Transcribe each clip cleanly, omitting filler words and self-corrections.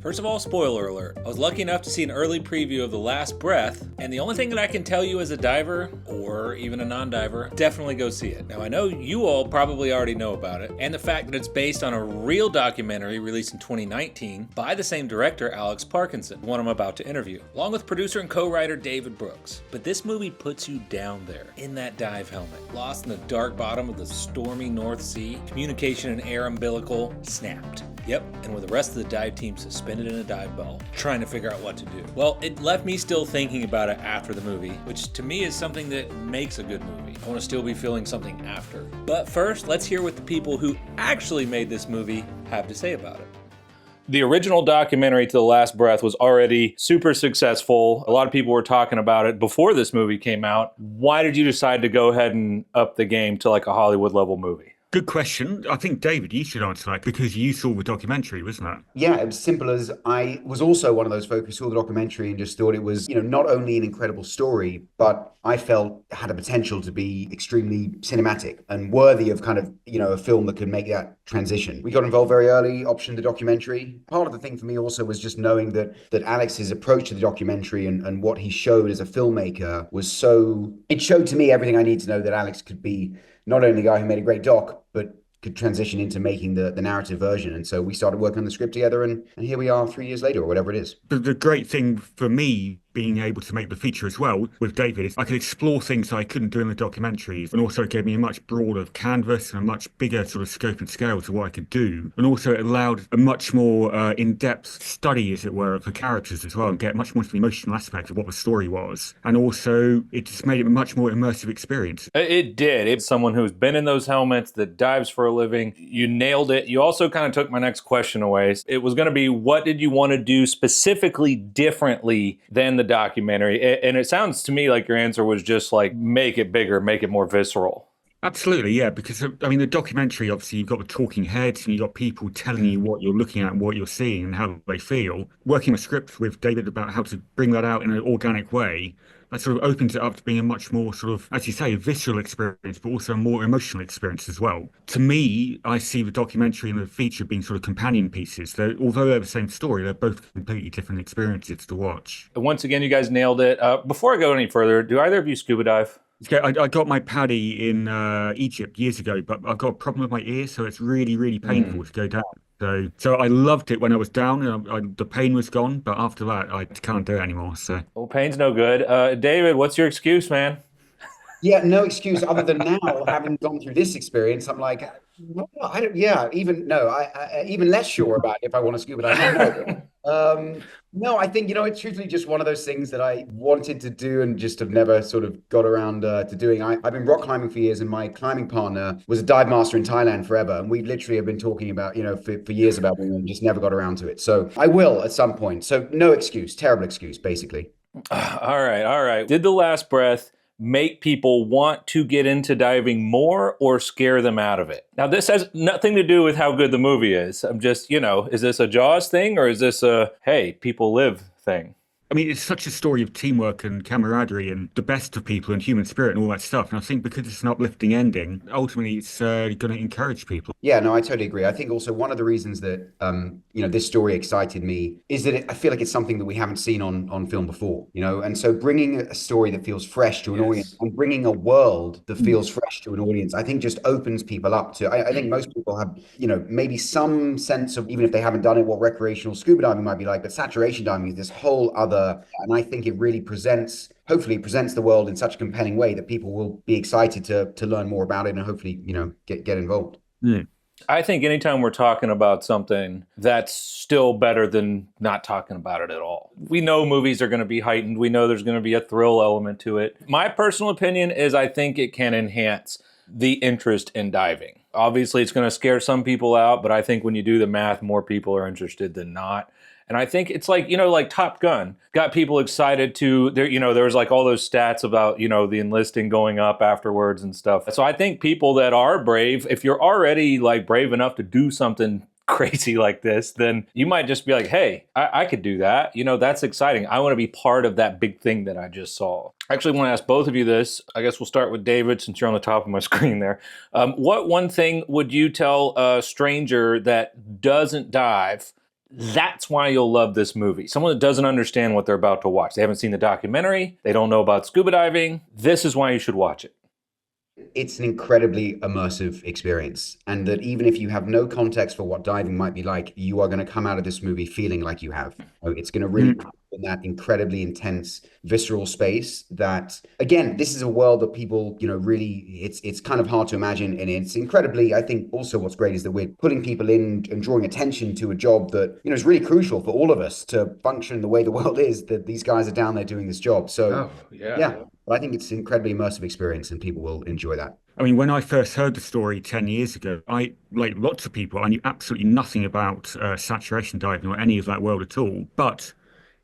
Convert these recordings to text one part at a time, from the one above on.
First of all, spoiler alert. I was lucky enough to see an early preview of The Last Breath, and the only thing that I can tell you as a diver, or even a non-diver, definitely go see it. Now, I know you all probably already know about it, and the fact that it's based on a real documentary released in 2019 by the same director, Alex Parkinson, the one I'm about to interview, along with producer and co-writer David Brooks. But this movie puts you down there, in that dive helmet, lost in the dark bottom of the stormy North Sea, communication and air umbilical snapped. Yep, and with the rest of the dive team suspended in a dive bell, trying to figure out what to do. Well, it left me still thinking about it after the movie, which to me is something that makes a good movie. I want to still be feeling something after. But first, let's hear what the people who actually made this movie have to say about it. The original documentary To the Last Breath was already super successful. A lot of people were talking about it before this movie came out. Why did you decide to go ahead and up the game to like a Hollywood level movie? Good question. I think, David, you should answer that because you saw the documentary, wasn't it? Yeah, it was simple as I was also one of those folks who saw the documentary and just thought it was, not only an incredible story, but I felt had a potential to be extremely cinematic and worthy of kind of, a film that could make that transition. We got involved very early, optioned the documentary. Part of the thing for me also was just knowing that Alex's approach to the documentary and what he showed as a filmmaker was it showed to me everything I need to know that Alex could be not only the guy who made a great doc, but could transition into making the narrative version. And so we started working on the script together, and here we are 3 years later, or whatever it is. The great thing for me being able to make the feature as well with David is I could explore things I couldn't do in the documentaries, and also it gave me a much broader canvas and a much bigger sort of scope and scale to what I could do. And also it allowed a much more in-depth study, as it were, of the characters as well, and get much more to the emotional aspect of what the story was. And also it just made it a much more immersive experience. It did. It's someone who's been in those helmets, that dives for a living. You nailed it. You also kind of took my next question away. It was going to be, what did you want to do specifically differently than the documentary? And it sounds to me like your answer was just like, make it bigger, make it more visceral. Absolutely, yeah, because I mean, the documentary, obviously, you've got the talking heads and you've got people telling you what you're looking at and what you're seeing and how they feel. Working a script with David about how to bring that out in an organic way, that sort of opens it up to being a much more sort of, as you say, visceral experience, but also a more emotional experience as well. To me, I see the documentary and the feature being sort of companion pieces. Although they're the same story, they're both completely different experiences to watch. Once again, you guys nailed it. Before I go any further, do either of you scuba dive? Yeah, I got my PADI in Egypt years ago, but I've got a problem with my ear, so it's really, really painful to go down. So I loved it when I was down, and the pain was gone, but after that, I can't do it anymore. So, well, pain's no good. David, what's your excuse, man? Yeah, no excuse other than now, having gone through this experience, I'm like, well, I don't, yeah, even no, I even less sure about if I want to scuba dive. No, I think, it's truthfully just one of those things that I wanted to do and just have never sort of got around to doing. I've been rock climbing for years, and my climbing partner was a dive master in Thailand forever. And we literally have been talking about, for years about it and just never got around to it. So I will at some point. So no excuse, terrible excuse, basically. All right. Did The Last Breath make people want to get into diving more or scare them out of it? Now, this has nothing to do with how good the movie is. I'm just, is this a Jaws thing or is this a, hey, people live thing? I mean, it's such a story of teamwork and camaraderie and the best of people and human spirit and all that stuff. And I think because it's an uplifting ending, ultimately it's going to encourage people. Yeah, no, I totally agree. I think also one of the reasons that, this story excited me is that I feel like it's something that we haven't seen on film before, and so bringing a story that feels fresh to an audience and bringing a world that feels fresh to an audience, I think just opens people up to, I think most people have, maybe some sense of, even if they haven't done it, what recreational scuba diving might be like, but saturation diving is this whole other. And I think it really hopefully presents the world in such a compelling way that people will be excited to learn more about it and hopefully, get involved. Mm. I think anytime we're talking about something, that's still better than not talking about it at all. We know movies are going to be heightened. We know there's going to be a thrill element to it. My personal opinion is I think it can enhance the interest in diving. Obviously, it's going to scare some people out, but I think when you do the math, more people are interested than not. And I think it's like, like Top Gun got people excited there was like all those stats about, the enlisting going up afterwards and stuff. So I think people that are brave, if you're already like brave enough to do something crazy like this, then you might just be like, hey, I could do that. That's exciting. I want to be part of that big thing that I just saw. I actually want to ask both of you this. I guess we'll start with David since you're on the top of my screen there. What one thing would you tell a stranger that doesn't dive That's why you'll love this movie. Someone that doesn't understand what they're about to watch. They haven't seen the documentary. They don't know about scuba diving. This is why you should watch it. It's an incredibly immersive experience, and that even if you have no context for what diving might be like, you are going to come out of this movie feeling like you have. It's going to really put you in that incredibly intense, visceral space that, again, this is a world that people, really, it's kind of hard to imagine, and it's incredibly, I think also what's great is that we're putting people in and drawing attention to a job that, is really crucial for all of us to function the way the world is, that these guys are down there doing this job. So, yeah. But I think it's an incredibly immersive experience and people will enjoy that. I mean, when I first heard the story 10 years ago, like lots of people, I knew absolutely nothing about saturation diving or any of that world at all. But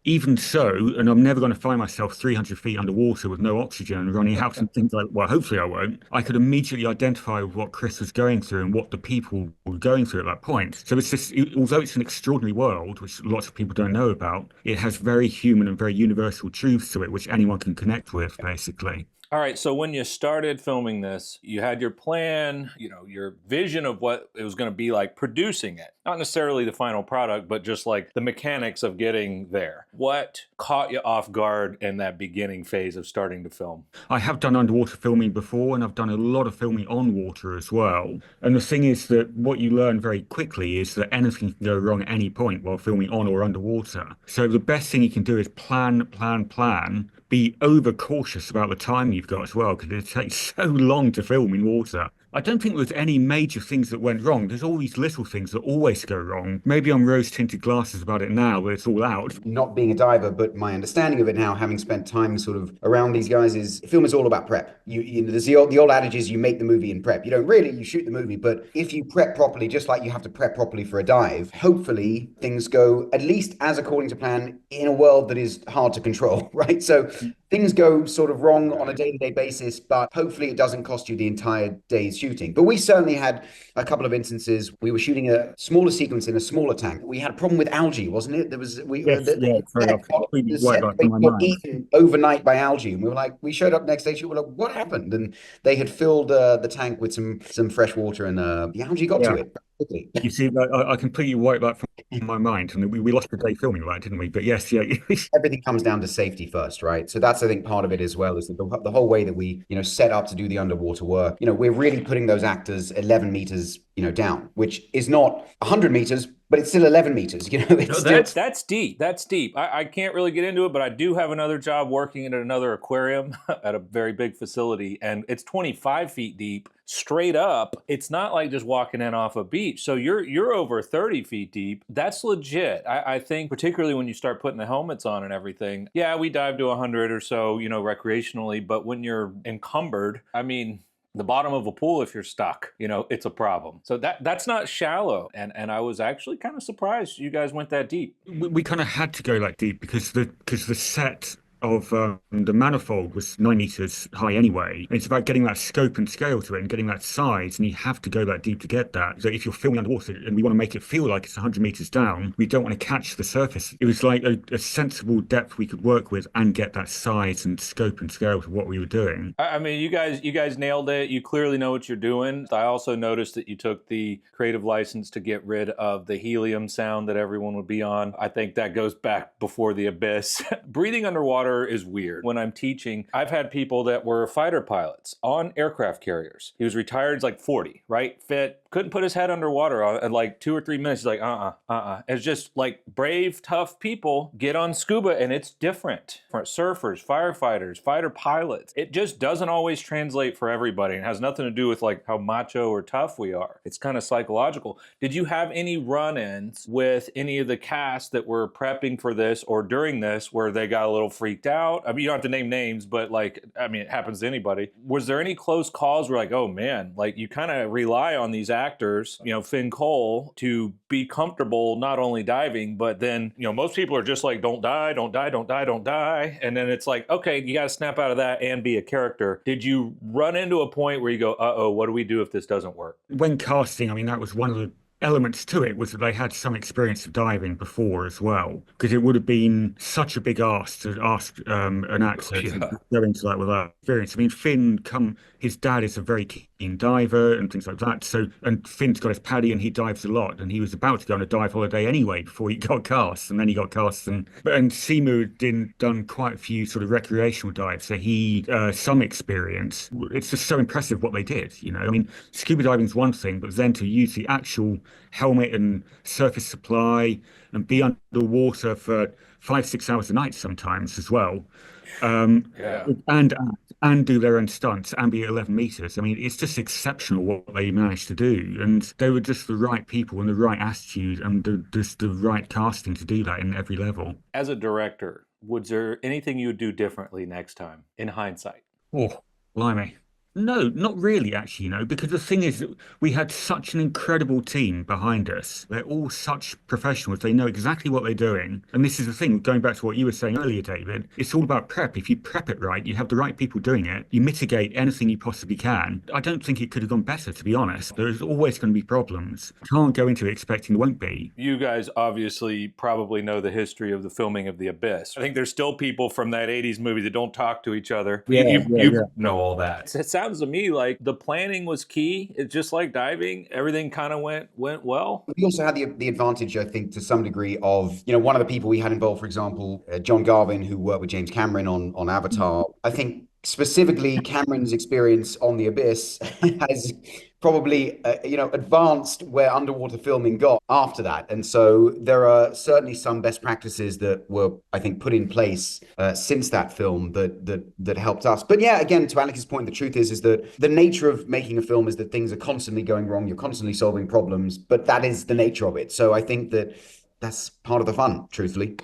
even so, and I'm never going to find myself 300 feet underwater with no oxygen and running out and things like, well, hopefully I won't. I could immediately identify with what Chris was going through and what the people were going through at that point. So it's just, although it's an extraordinary world, which lots of people don't know about, it has very human and very universal truths to it, which anyone can connect with, basically. All right, so when you started filming this, you had your plan, your vision of what it was going to be like producing it. Not necessarily the final product, but just like the mechanics of getting there. What caught you off guard in that beginning phase of starting to film? I have done underwater filming before, and I've done a lot of filming on water as well. And the thing is that what you learn very quickly is that anything can go wrong at any point while filming on or underwater. So the best thing you can do is plan, be over cautious about the time you've got as well, because it takes so long to film in water. I don't think there's any major things that went wrong. There's all these little things that always go wrong. Maybe I'm rose-tinted glasses about it now, but it's all out. Not being a diver, but my understanding of it now, having spent time sort of around these guys, is film is all about prep. There's the old adage is you make the movie in prep. You don't really, you shoot the movie, but if you prep properly, just like you have to prep properly for a dive, hopefully things go at least as according to plan in a world that is hard to control, right? So things go sort of wrong on a day-to-day basis, but hopefully it doesn't cost you the entire day's shooting. But we certainly had a couple of instances. We were shooting a smaller sequence in a smaller tank. We had a problem with algae, wasn't it? There was eaten overnight by algae, and we were like, we showed up next day. We were like, what happened? And they had filled the tank with some fresh water, and the algae got to it. You see, I completely wiped that from my mind, and we lost the day filming that, didn't we? But yes, yeah. Everything comes down to safety first, right? So that's, I think, part of it as well, is that the whole way that we, set up to do the underwater work, we're really putting those actors 11 meters, down, which is not 100 meters, but it's still 11 meters. That's deep. That's deep. I can't really get into it, but I do have another job working at another aquarium at a very big facility, and it's 25 feet deep straight up. It's not like just walking in off a beach. So you're over 30 feet deep. That's legit. I think particularly when you start putting the helmets on and everything. Yeah, we dive to 100 or so, recreationally, but when you're encumbered, the bottom of a pool, if you're stuck, it's a problem. So that's not shallow. And I was actually kind of surprised you guys went that deep. We kind of had to go that deep because the set of the manifold was 9 meters high anyway. And it's about getting that scope and scale to it and getting that size, and you have to go that deep to get that. So if you're filming underwater and we want to make it feel like it's 100 meters down, we don't want to catch the surface. It was like a sensible depth we could work with and get that size and scope and scale to what we were doing. You guys nailed it. You clearly know what you're doing. I also noticed that you took the creative license to get rid of the helium sound that everyone would be on. I think that goes back before the abyss. Breathing underwater is weird. When I'm teaching, I've had people that were fighter pilots on aircraft carriers. He was retired, he's like 40, right? Fit, couldn't put his head underwater in like 2 or 3 minutes. He's like, It's just like brave, tough people get on scuba and it's different. For surfers, firefighters, fighter pilots, it just doesn't always translate for everybody. It has nothing to do with like how macho or tough we are. It's kind of psychological. Did you have any run-ins with any of the cast that were prepping for this or during this where they got a little freaked out? You don't have to name names, but it happens to anybody. Was there any close calls where like, oh man, like you kind of rely on these actors, Finn Cole, to be comfortable not only diving, but then, most people are just like, don't die, don't die, don't die, don't die. And then it's like, okay, you got to snap out of that and be a character. Did you run into a point where you go, uh-oh, what do we do if this doesn't work? When casting, that was one of the elements to it was that they had some experience of diving before as well, because it would have been such a big ask to ask an actor to Yeah. go into that without experience. I mean, his dad is a very keen diver and things like that. So, and Finn's got his paddy and he dives a lot, and he was about to go on a dive holiday anyway before he got cast, and then he got cast, and Simu done quite a few sort of recreational dives, so he some experience. It's just so impressive what they did. I mean, scuba diving is one thing, but then to use the actual helmet and surface supply and be underwater for 5-6 hours a night sometimes as well, Yeah. and do their own stunts and be at 11 meters. I mean, it's just exceptional what they managed to do, and they were just the right people and the right attitude and just the right casting to do that in every level. As a director, was there anything you would do differently next time in hindsight? Oh, blimey. No, not really, actually, because the thing is that we had such an incredible team behind us. They're all such professionals. They know exactly what they're doing. And this is the thing, going back to what you were saying earlier, David, it's all about prep. If you prep it right, you have the right people doing it, you mitigate anything you possibly can. I don't think it could have gone better, to be honest. There's always going to be problems. You can't go into it expecting there won't be. You guys obviously probably know the history of the filming of The Abyss. I think there's still people from that 80s movie that don't talk to each other. You know all that. It sounds to me like the planning was key. It's just like diving. Everything kind of went well. We also had the advantage, I think, to some degree of, one of the people we had involved, for example, John Garvin, who worked with James Cameron on Avatar. I think specifically Cameron's experience on The Abyss has probably, advanced where underwater filming got after that. And so there are certainly some best practices that were, I think, put in place since that film that helped us. But yeah, again, to Alex's point, the truth is that the nature of making a film is that things are constantly going wrong. You're constantly solving problems, but that is the nature of it. So I think that's part of the fun, truthfully,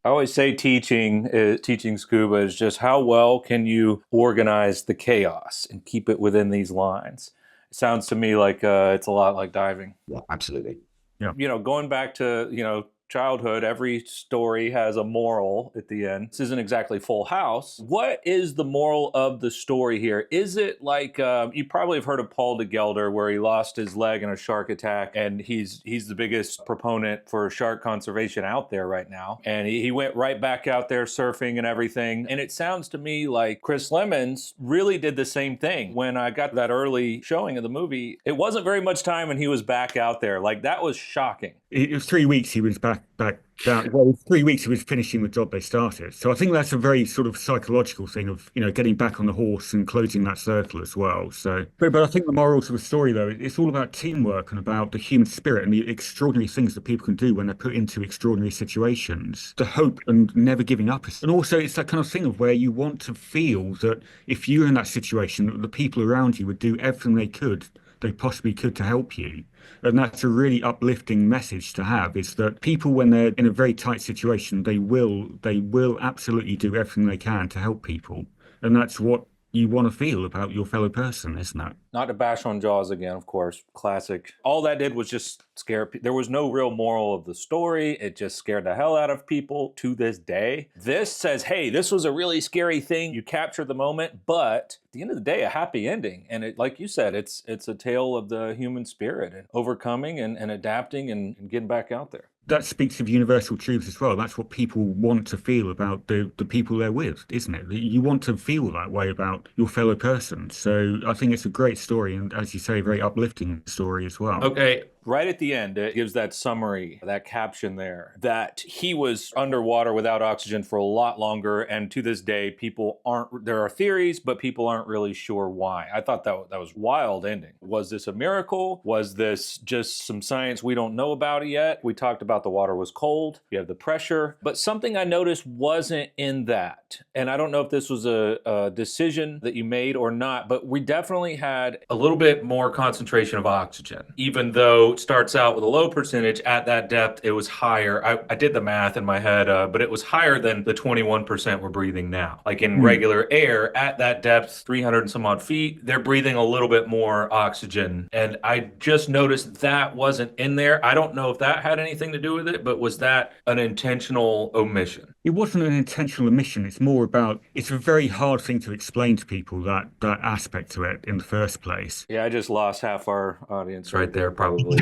I always say teaching scuba is just how well can you organize the chaos and keep it within these lines. It sounds to me like it's a lot like diving. Yeah, absolutely. Yeah. Going back to, childhood, every story has a moral at the end. This isn't exactly Full House. What is the moral of the story here? Is it like, you probably have heard of Paul de Gelder, where he lost his leg in a shark attack, and he's the biggest proponent for shark conservation out there right now. And he went right back out there surfing and everything. And it sounds to me like Chris Lemons really did the same thing. When I got that early showing of the movie, it wasn't very much time and he was back out there. Like, that was shocking. It was 3 weeks he was back down. Well, 3 weeks he was finishing the job they started. So I think that's a very sort of psychological thing of, getting back on the horse and closing that circle as well. So, but I think the morals of the story, though, it's all about teamwork and about the human spirit and the extraordinary things that people can do when they're put into extraordinary situations. The hope and never giving up. And also it's that kind of thing of where you want to feel that if you're in that situation, the people around you would do everything they possibly could to help you. And that's a really uplifting message to have, is that people, when they're in a very tight situation, they will absolutely do everything they can to help people. And that's what you want to feel about your fellow person, isn't it? Not to bash on Jaws again, of course, classic. All that did was just scare people. There was no real moral of the story. It just scared the hell out of people to this day. This says, hey, this was a really scary thing. You captured the moment, but at the end of the day, a happy ending. And it, like you said, it's a tale of the human spirit and overcoming and adapting and getting back out there. That speaks of universal truths as well. That's what people want to feel about the people they're with, isn't it? You want to feel that way about your fellow person. So I think it's a great story, and as you say, a very uplifting story as well. Okay. Right at the end, it gives that summary, that caption there, that he was underwater without oxygen for a lot longer. And to this day, there are theories, but people aren't really sure why. I thought that was wild ending. Was this a miracle? Was this just some science we don't know about yet? We talked about the water was cold. You have the pressure. But something I noticed wasn't in that. And I don't know if this was a decision that you made or not, but we definitely had a little bit more concentration of oxygen, even though starts out with a low percentage. At that depth, it was higher. I did the math in my head, but it was higher than the 21% we're breathing now. Like in regular air, at that depth, 300 and some odd feet, they're breathing a little bit more oxygen. And I just noticed that wasn't in there. I don't know if that had anything to do with it, but was that an intentional omission? It wasn't an intentional omission. It's more about, it's a very hard thing to explain to people, that aspect to it in the first place. Yeah, I just lost half our audience right there, probably.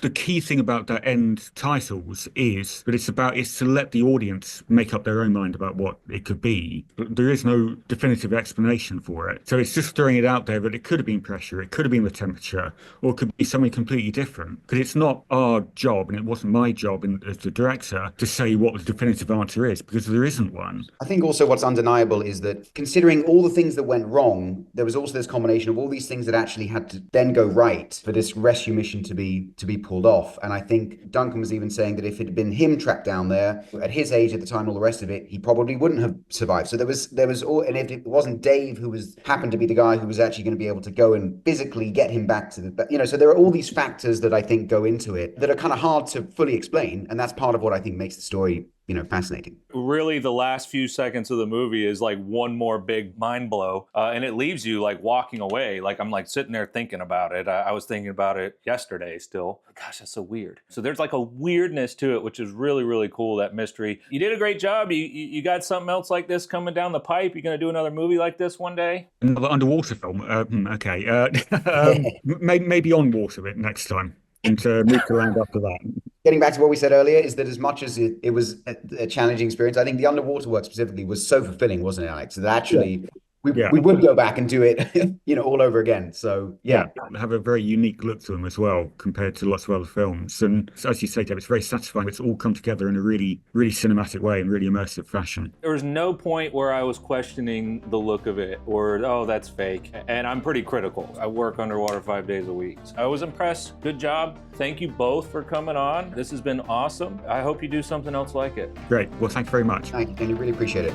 The key thing about the end titles is that it's to let the audience make up their own mind about what it could be. But there is no definitive explanation for it. So it's just throwing it out there that it could have been pressure, it could have been the temperature, or it could be something completely different. Because it's not our job, and it wasn't my job as the director, to say what the definitive answer is, because there isn't one. I think also what's undeniable is that considering all the things that went wrong, there was also this combination of all these things that actually had to then go right for this rescue mission to be pulled off. And I think Duncan was even saying that if it had been him trapped down there at his age at the time, all the rest of it, he probably wouldn't have survived. So there was all, and if it wasn't Dave who happened to be the guy who was actually going to be able to go and physically get him back to so there are all these factors that I think go into it that are kind of hard to fully explain. And that's part of what I think makes the story fascinating. Really, the last few seconds of the movie is like one more big mind blow, and it leaves you like walking away. Like I'm like sitting there thinking about it. I was thinking about it yesterday still. Gosh, that's so weird. So there's like a weirdness to it, which is really, really cool, that mystery. You did a great job. You got something else like this coming down the pipe? You're going to do another movie like this one day? Another underwater film? Okay. Maybe on water it next time. And move to land after that. Getting back to what we said earlier, is that as much as it was a challenging experience, I think the underwater work specifically was so fulfilling, wasn't it, Alex? That actually we would go back and do it, all over again. So have a very unique look to them as well compared to lots of other films. And as you say, Dave, it's very satisfying. It's all come together in a really, really cinematic way and really immersive fashion. There was no point where I was questioning the look of it or, oh, that's fake. And I'm pretty critical. I work underwater 5 days a week. I was impressed. Good job. Thank you both for coming on. This has been awesome. I hope you do something else like it. Great. Well, thank you very much. Thank you, Danny. Really appreciate it.